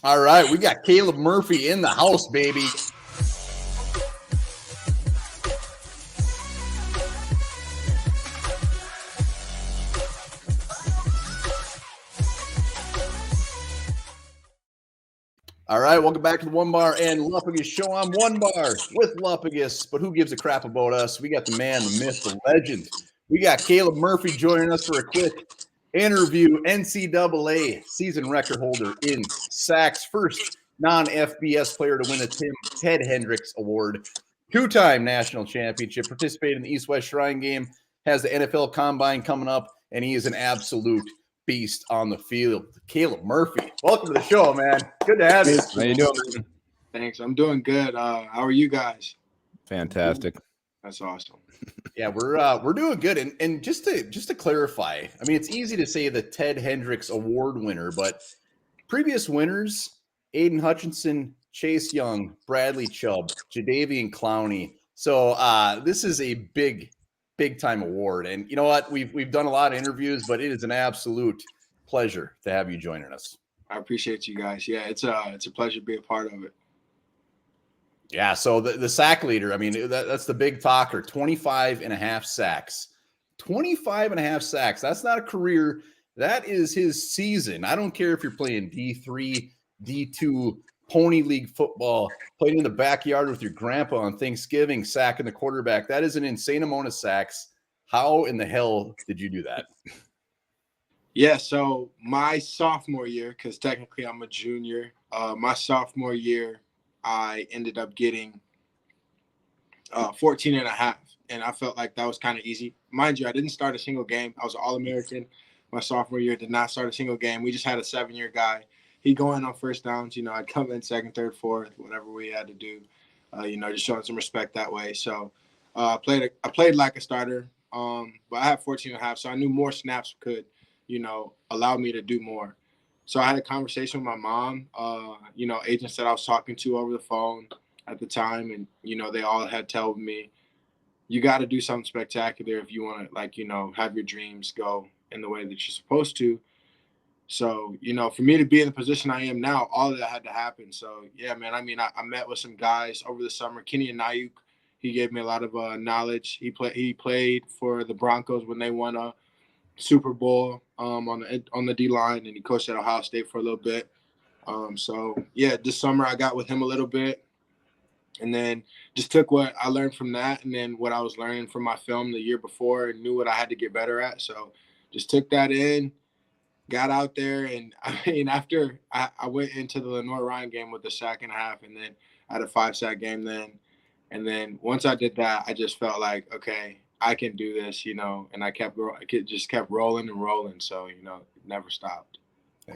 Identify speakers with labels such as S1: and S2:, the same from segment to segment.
S1: All right, we got Caleb Murphy in the house, baby. All right, welcome back to the Onebar and Lupagus show. I'm Onebar with Lupagus, but who gives a crap about us? We got the man, the myth, the legend. We got Caleb Murphy joining us for a quick interview. NCAA season record holder in sacks, first non-FBS player to win the Ted Hendricks Award, two-time national championship, participated in the East-West Shrine Game, has the NFL Combine coming up, and he is an absolute beast on the field. Caleb Murphy, welcome to the show, man. Good to have you.
S2: How you doing, man?
S3: Thanks. I'm doing good. How are you guys?
S2: Fantastic.
S3: That's awesome.
S1: Yeah, we're doing good. And just to clarify, I mean, it's easy to say the Ted Hendricks Award winner, but previous winners: Aiden Hutchinson, Chase Young, Bradley Chubb, Jadeveon Clowney. So this is a big time award. And you know what? We've done a lot of interviews, but it is an absolute pleasure to have you joining us.
S3: I appreciate you guys. Yeah, it's a pleasure to be a part of it.
S1: Yeah, so the sack leader, I mean, that's the big talker, 25 and a half sacks. 25 and a half sacks. That's not a career. That is his season. I don't care if you're playing D3, D2, Pony League football, playing in the backyard with your grandpa on Thanksgiving, sacking the quarterback. That is an insane amount of sacks. How in the hell did you do that?
S3: Yeah, so my sophomore year, because technically I'm a junior, my sophomore year, I ended up getting 14 and a half. And I felt like that was kind of easy. Mind you, I didn't start a single game. I was an All-American my sophomore year, did not start a single game. We just had a 7-year guy. He'd go in on first downs. You know, I'd come in second, third, fourth, whatever we had to do, just showing some respect that way. So I played like a starter, but I had 14 and a half. So I knew more snaps could, allow me to do more. So I had a conversation with my mom, agents that I was talking to over the phone at the time. And, they all had told me, you got to do something spectacular if you want to, have your dreams go in the way that you're supposed to. So, for me to be in the position I am now, all of that had to happen. So, yeah, man, I mean, I met with some guys over the summer. Kenny and Nayuk, he gave me a lot of knowledge. He played for the Broncos when they won a Super Bowl on the D-line, and he coached at Ohio State for a little bit. So, yeah, this summer I got with him a little bit and then just took what I learned from that and then what I was learning from my film the year before and knew what I had to get better at. So just took that in, got out there, and I mean, after I went into the Lenoir Ryan game with a sack and a half, and then I had a 5-sack game then. And then once I did that, I just felt like, okay, I can do this, and I just kept rolling and rolling. So, it never stopped.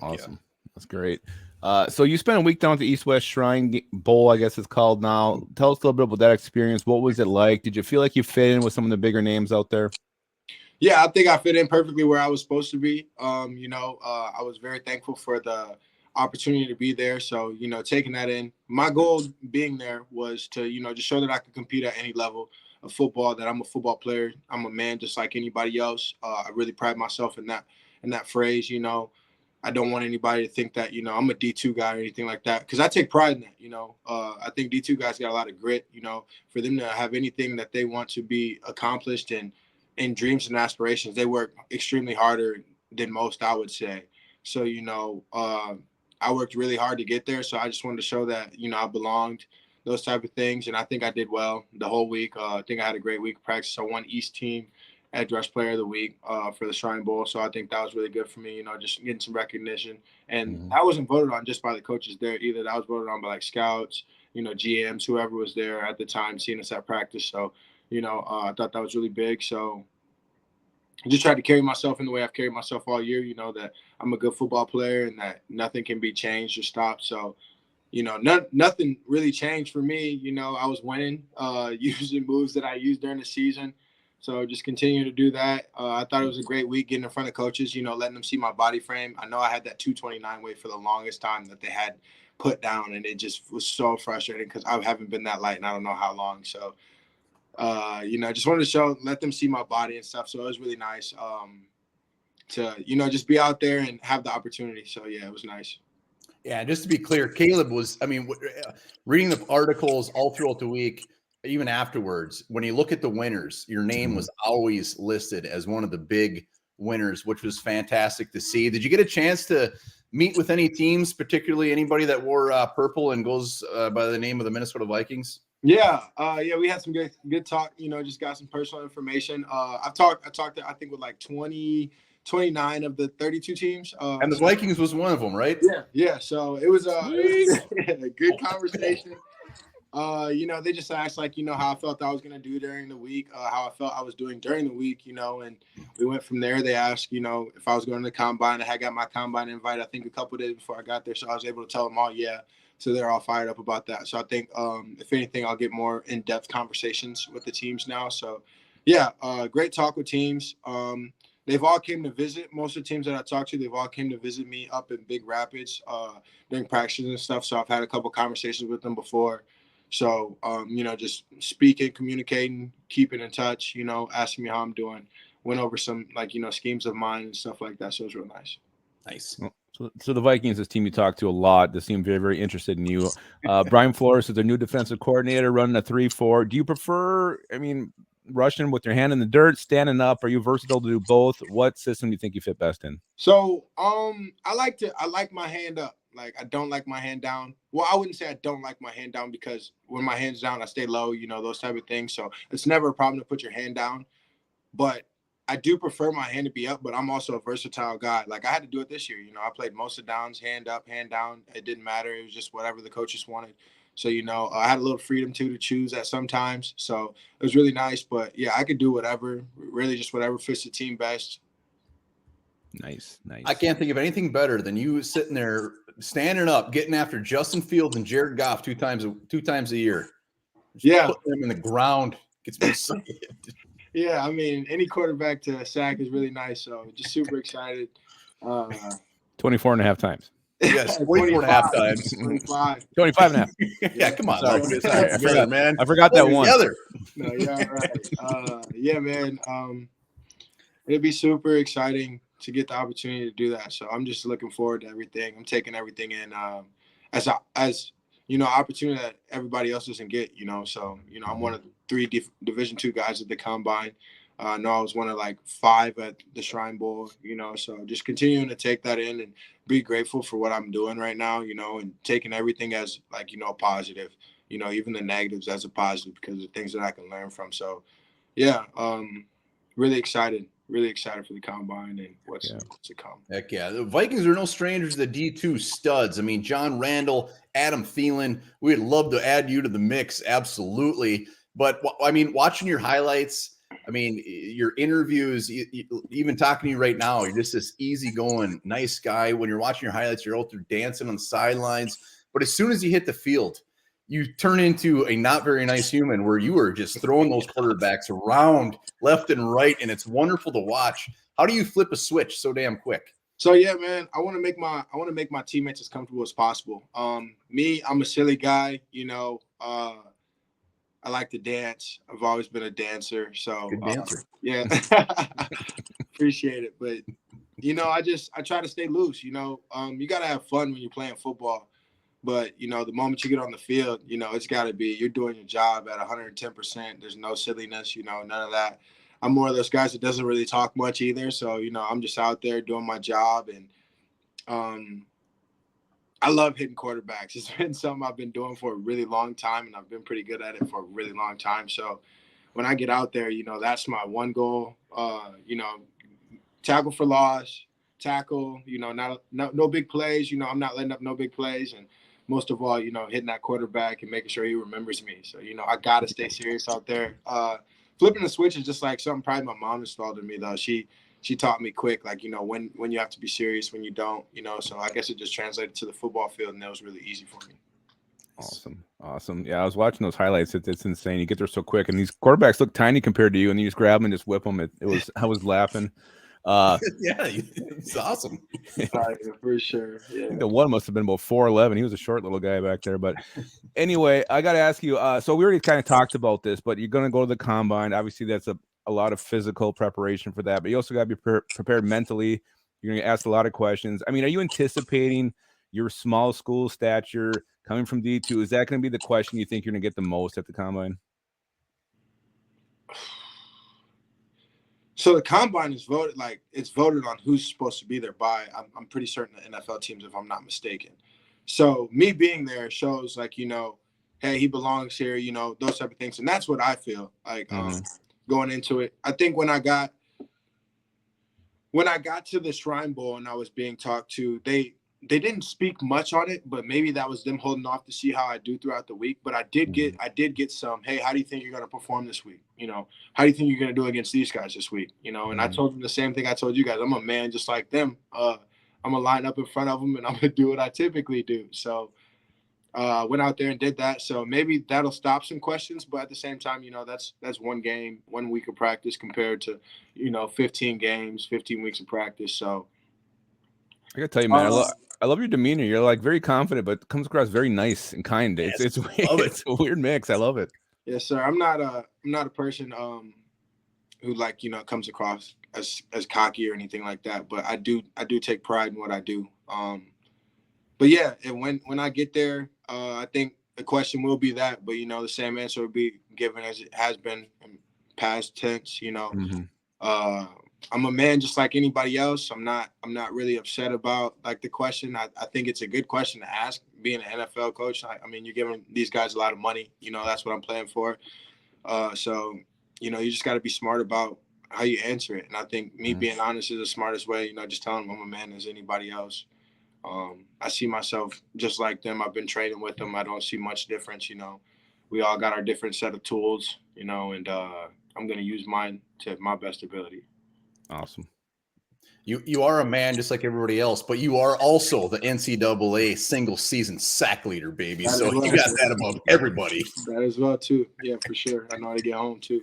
S2: Awesome. That's great. So you spent a week down at the East-West Shrine Bowl, I guess it's called now. Tell us a little bit about that experience. What was it like? Did you feel like you fit in with some of the bigger names out there?
S3: Yeah, I think I fit in perfectly where I was supposed to be. I was very thankful for the opportunity to be there. So, taking that in, my goal being there was to, just show that I could compete at any level of football, that I'm a football player. I'm a man just like anybody else. I really pride myself in that phrase. I don't want anybody to think that, I'm a D2 guy or anything like that, because I take pride in that. I think D2 guys got a lot of grit, for them to have anything that they want to be accomplished and dreams and aspirations, they work extremely harder than most, I would say. So, I worked really hard to get there. So I just wanted to show that, I belonged, those type of things. And I think I did well the whole week. I think I had a great week of practice. I won East Team Edge Rush Player of the Week for the Shrine Bowl. So I think that was really good for me, just getting some recognition. And I wasn't voted on just by the coaches there either. That was voted on by scouts, GMs, whoever was there at the time seeing us at practice. So, I thought that was really big. So I just tried to carry myself in the way I've carried myself all year, that I'm a good football player and that nothing can be changed or stopped. So, nothing really changed for me. I was winning, using moves that I used during the season. So just continue to do that. I thought it was a great week getting in front of coaches, letting them see my body frame. I know I had that 229 weight for the longest time that they had put down, and it just was so frustrating because I haven't been that light and I don't know how long. So, just wanted to let them see my body and stuff. So it was really nice to, just be out there and have the opportunity. So, yeah, it was nice.
S1: Yeah, just to be clear, Caleb was, I mean, reading the articles all throughout the week, even afterwards, when you look at the winners, your name was always listed as one of the big winners, which was fantastic to see. Did you get a chance to meet with any teams, particularly anybody that wore purple and goes by the name of the Minnesota Vikings?
S3: Yeah, we had some good talk. Just got some personal information. I talked to, I think, with like 29 of the 32 teams.
S1: And the Vikings was one of them, right?
S3: Yeah. So it was a good conversation. They just asked how I felt I was gonna do during the week, how I felt I was doing during the week, and we went from there. They asked, if I was going to the combine. I had got my combine invite, I think, a couple of days before I got there, so I was able to tell them all, yeah. So they're all fired up about that. So I think, if anything, I'll get more in-depth conversations with the teams now. So, yeah, great talk with teams. They've all came to visit. Most of the teams that I talked to, they've all came to visit me up in Big Rapids during practices and stuff. So I've had a couple conversations with them before. So, just speaking, communicating, keeping in touch, asking me how I'm doing, went over some schemes of mine and stuff like that. So it was real nice.
S1: Nice.
S2: So the Vikings, this team you talk to a lot, they seem very, very interested in you. Brian Flores is their new defensive coordinator, running a 3-4. Do you prefer, rushing with your hand in the dirt, standing up? Are you versatile to do both? What system do you think you fit best in?
S3: So, I like my hand up. Like, I don't like my hand down. Well, I wouldn't say I don't like my hand down, because when my hand's down, I stay low, those type of things. So it's never a problem to put your hand down. But I do prefer my hand to be up, but I'm also a versatile guy. Like, I had to do it this year. I played most of the downs, hand up, hand down. It didn't matter. It was just whatever the coaches wanted. So, I had a little freedom to choose at sometimes. So it was really nice. But yeah, I could do whatever, really just whatever fits the team best.
S2: Nice.
S1: I can't think of anything better than you sitting there, standing up, getting after Justin Fields and Jared Goff two times a year. Just putting them in the ground gets me excited.
S3: Yeah, any quarterback to sack is really nice. So just super excited.
S2: 24 and a half times.
S1: Yes, 24 and a half times.
S2: 25 and a half.
S1: Yeah, come on.
S2: Sorry,
S1: man.
S2: I forgot that one.
S3: No, yeah, right. Yeah, man. It'd be super exciting to get the opportunity to do that. So I'm just looking forward to everything. I'm taking everything in as opportunity that everybody else doesn't get, So, I'm one of the 3 Division II guys at the combine. I know I was one of 5 at the Shrine Bowl, So just continuing to take that in and be grateful for what I'm doing right now, and taking everything as a positive, even the negatives as a positive, because of the things that I can learn from. So, yeah, really excited for the combine and what's to come.
S1: Heck yeah. The Vikings are no strangers to the D2 studs. John Randall, Adam Thielen, we'd love to add you to the mix. Absolutely. But watching your highlights, your interviews, even talking to you right now, you're just this easygoing, nice guy. When you're watching your highlights, you're out there dancing on the sidelines. But as soon as you hit the field, you turn into a not very nice human, where you are just throwing those quarterbacks around left and right, and it's wonderful to watch. How do you flip a switch so damn quick?
S3: So yeah, man, I want to make my teammates as comfortable as possible. Me, I'm a silly guy, I like to dance. I've always been a dancer. So
S1: good dancer.
S3: Yeah. Appreciate it. But I try to stay loose, you gotta have fun when you're playing football. But, the moment you get on the field, it's got to be, you're doing your job at 110%. There's no silliness, none of that. I'm one of those guys that doesn't really talk much either. So, I'm just out there doing my job. And I love hitting quarterbacks. It's been something I've been doing for a really long time, and I've been pretty good at it for a really long time. So when I get out there, that's my one goal, tackle for loss, tackle, no big plays. I'm not letting up no big plays. And most of all, hitting that quarterback and making sure he remembers me. So, I got to stay serious out there. Flipping the switch is just something probably my mom installed in me, though. She taught me quick, when you have to be serious, when you don't, so I guess it just translated to the football field, and that was really easy for me.
S2: Awesome. Yeah, I was watching those highlights. It's insane. You get there so quick, and these quarterbacks look tiny compared to you, and you just grab them and just whip them. I was laughing.
S1: Yeah, it's awesome.
S3: For sure. Yeah.
S2: I think the one must have been about 4'11". He was a short little guy back there. But anyway, I got to ask you. So we already kind of talked about this, but you're going to go to the combine. Obviously, that's a lot of physical preparation for that, but you also got to be prepared mentally. You're going to ask a lot of questions. Are you anticipating, your small school stature coming from D2, is that going to be the question you think you're going to get the most at the combine?
S3: So the combine is voted, like it's voted on who's supposed to be there by, I'm pretty certain the NFL teams, if I'm not mistaken. So me being there shows like, hey, he belongs here, those type of things. And that's what I feel like going into it. I think when I got to the Shrine Bowl and I was being talked to, they didn't speak much on it, but maybe that was them holding off to see how I do throughout the week. But I did get some, hey, how do you think you're going to perform this week? How do you think you're going to do against these guys this week? And I told them the same thing I told you guys. I'm a man just like them. I'm going to line up in front of them and I'm going to do what I typically do. So went out there and did that. So maybe that'll stop some questions. But at the same time, that's 1 game, 1 week of practice compared to, 15 games, 15 weeks of practice. So
S2: I gotta tell you, man, I love your demeanor. You're like very confident, but comes across very nice and kind. It's a weird mix. I love it.
S3: Yes, sir. I'm not a person who comes across as cocky or anything like that. But I do take pride in what I do. But yeah, and when I get there, I think the question will be that, but the same answer will be given as it has been in past tense. I'm a man just like anybody else. I'm not really upset about the question. I think it's a good question to ask. Being an NFL coach, I mean, you're giving these guys a lot of money. That's what I'm playing for. So you just got to be smart about how you answer it. And I think me being honest is the smartest way. Just telling them I'm a man as anybody else. I see myself just like them. I've been training with them. I don't see much difference. We all got our different set of tools. And I'm going to use mine to my best ability.
S2: Awesome.
S1: You are a man just like everybody else, but you are also the NCAA single season sack leader, baby. So you got that above everybody.
S3: That as well too. Yeah, for sure. I know how to get home too.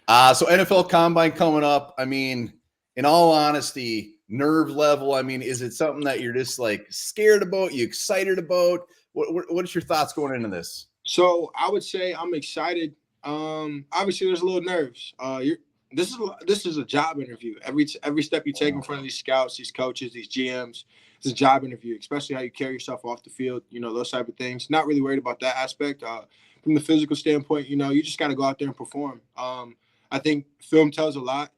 S1: So NFL Combine coming up. I mean, in all honesty, nerve level, I mean, is it something that you're just scared about? You excited about? What's your thoughts going into this?
S3: So I would say I'm excited. Obviously, there's a little nerves. This is a job interview. Every step you take in front of these scouts, these coaches, these GMs, it's a job interview, especially how you carry yourself off the field, those type of things. Not really worried about that aspect. From the physical standpoint, you just got to go out there and perform. I think film tells a lot,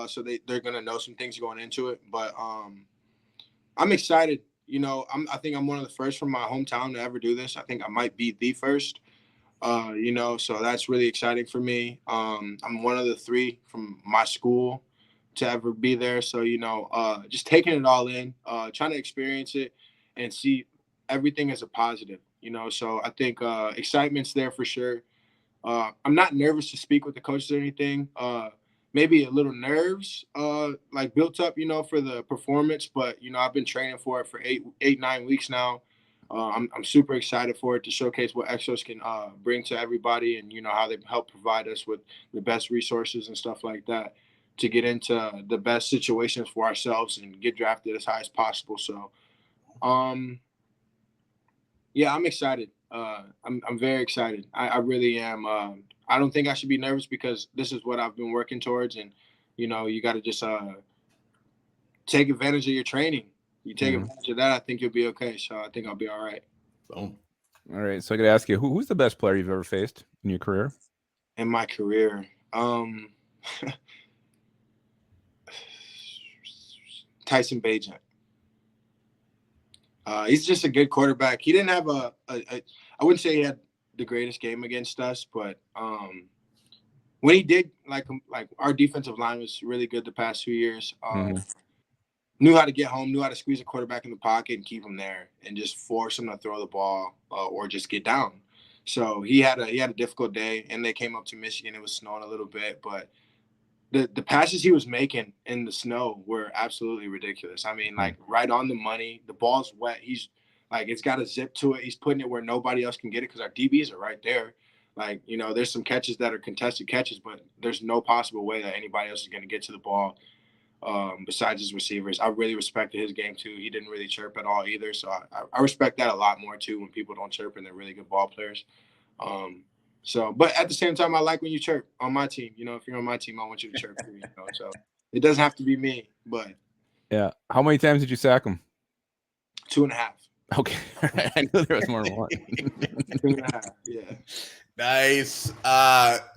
S3: so they're going to know some things going into it. But I'm excited. I think I'm one of the first from my hometown to ever do this. I think I might be the first. So that's really exciting for me. I'm one of the 3 from my school to ever be there. So, just taking it all in, trying to experience it and see everything as a positive, so I think excitement's there for sure. I'm not nervous to speak with the coaches or anything. Maybe a little nerves, built up, for the performance, but, I've been training for it for 9 weeks now. I'm super excited for it to showcase what Exos can bring to everybody and, how they help provide us with the best resources and stuff like that to get into the best situations for ourselves and get drafted as high as possible. So, yeah, I'm excited. I'm very excited. I really am. I don't think I should be nervous because this is what I've been working towards. And, you got to just take advantage of your training. You take advantage of that, I think you'll be okay. So I think I'll be all right.
S1: Boom.
S2: All right. So I got to ask you, who's the best player you've ever faced in your career?
S3: In my career, Tyson Bagent. He's just a good quarterback. He didn't have I wouldn't say he had the greatest game against us, but when he did, like our defensive line was really good the past few years. Knew how to get home, knew how to squeeze a quarterback in the pocket and keep him there and just force him to throw the ball or just get down. So he had a difficult day, and they came up to Michigan. It was snowing a little bit, but the passes he was making in the snow were absolutely ridiculous. I mean, right on the money. The ball's wet. He's it's got a zip to it. He's putting it where nobody else can get it because our DBs are right there. There's some catches that are contested catches, but there's no possible way that anybody else is going to get to the ball. Besides his receivers. I really respected his game too. He didn't really chirp at all either. So I respect that a lot more too when people don't chirp and they're really good ball players. But at the same time, I like when you chirp on my team. If you're on my team, I want you to chirp too, So it doesn't have to be me, but.
S2: Yeah. How many times did you sack him?
S3: 2.5.
S2: Okay. All right. I knew there was more than one.
S3: 2.5. Yeah.
S1: Nice.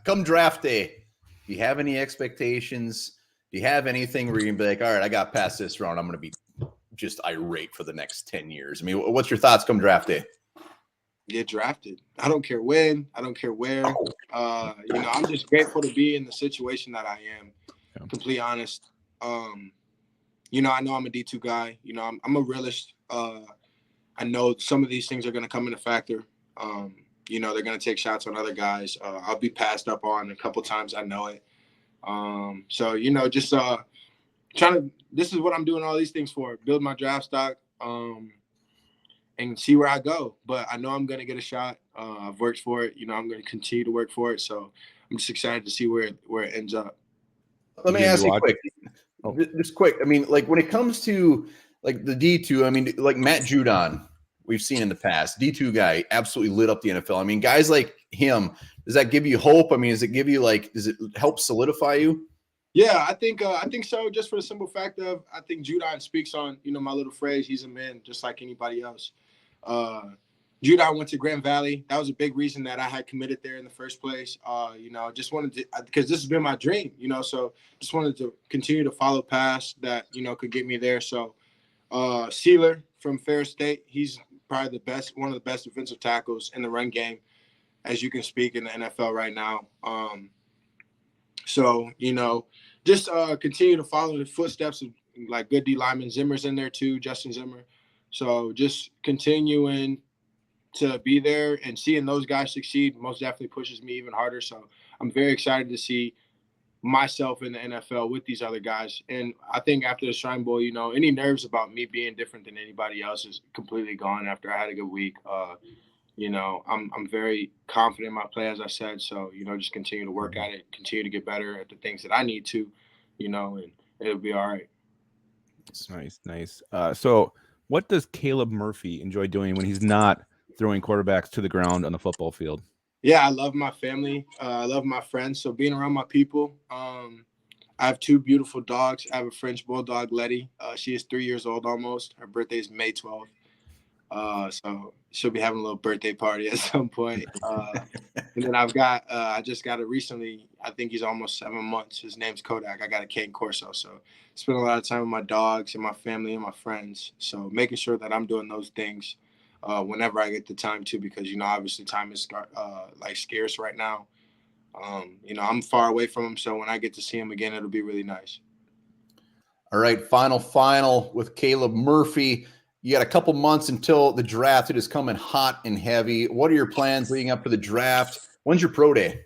S1: Come draft day, do you have any expectations? Do you have anything where you can be like, all right, I got past this round, I'm going to be just irate for the next 10 years? I mean, what's your thoughts come draft day?
S3: Get drafted. I don't care when. I don't care where. I'm just grateful to be in the situation that I am. Completely honest. I know I'm a D2 guy. I'm a realist. I know some of these things are going to come into factor. They're going to take shots on other guys. I'll be passed up on a couple times. I know it. Just trying to. This is what I'm doing all these things for. Build my draft stock. And see where I go. But I know I'm going to get a shot. I've worked for it. I'm going to continue to work for it. So I'm just excited to see where it ends up.
S1: Let me ask you just quick. I mean, like when it comes to like the D2, I mean, like Matt Judon, we've seen in the past, D2 guy, absolutely lit up the NFL. I mean, guys like him, does that give you hope? I mean, does it help solidify you?
S3: Yeah, I think so. Just for the simple fact of, I think Judon speaks on, my little phrase, he's a man just like anybody else. Judon went to Grand Valley. That was a big reason that I had committed there in the first place. Just wanted to, because this has been my dream, so just wanted to continue to follow paths that, could get me there. So, Sealer from Ferris State, he's probably one of the best defensive tackles in the run game, as you can speak in the NFL right now. Just continue to follow the footsteps of like good D linemen. Zimmer's in there too, Justin Zimmer. So just continuing to be there and seeing those guys succeed most definitely pushes me even harder. So I'm very excited to see myself in the NFL with these other guys. And I think after the Shrine Bowl, any nerves about me being different than anybody else is completely gone after I had a good week. I'm very confident in my play, as I said. So, just continue to work at it, continue to get better at the things that I need to, and it'll be all right.
S2: That's nice. So what does Caleb Murphy enjoy doing when he's not throwing quarterbacks to the ground on the football field?
S3: Yeah, I love my family. I love my friends. So being around my people, I have 2 beautiful dogs. I have a French bulldog, Letty. She is 3 years old almost. Her birthday is May 12th. So she'll be having a little birthday party at some point. And then I just got it recently. I think he's almost 7 months. His name's Kodak. I got a Cane Corso. So spend a lot of time with my dogs and my family and my friends. So making sure that I'm doing those things whenever I get the time to, because, obviously time is scarce right now. I'm far away from him. So when I get to see him again, it'll be really nice.
S1: All right. Final with Caleb Murphy. You got a couple months until the draft. It is coming hot and heavy. What are your plans leading up to the draft? When's your pro day?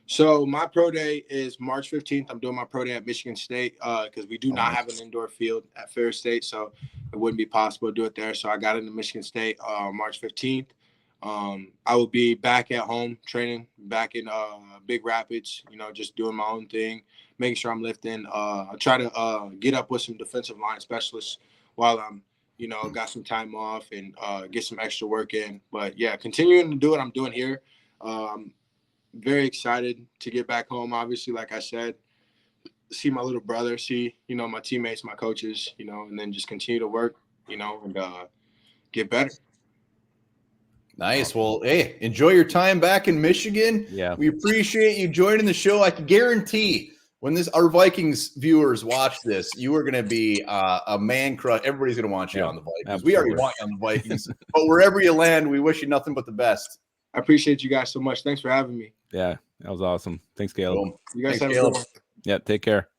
S3: So my pro day is March 15th. I'm doing my pro day at Michigan State because we do not have an indoor field at Ferris State, so it wouldn't be possible to do it there. So I got into Michigan State March 15th. I will be back at home training, back in Big Rapids, just doing my own thing, making sure I'm lifting. I'll try to get up with some defensive line specialists while I'm got some time off and get some extra work in. But, yeah, continuing to do what I'm doing here. I'm very excited to get back home, obviously, like I said, see my little brother, see, my teammates, my coaches, and then just continue to work, and get better.
S1: Nice. Well, hey, enjoy your time back in Michigan.
S2: Yeah.
S1: We appreciate you joining the show. I can guarantee when our Vikings viewers watch this, you are going to be a man crush. Everybody's going to want you on the Vikings.
S2: Absolutely.
S1: We already want you on the Vikings. But wherever you land, we wish you nothing but the best.
S3: I appreciate you guys so much. Thanks for having me.
S2: Yeah, that was awesome. Thanks, Caleb.
S3: You guys
S1: Thanks,
S3: have
S1: Caleb.
S3: a good one.
S2: Yeah, take care.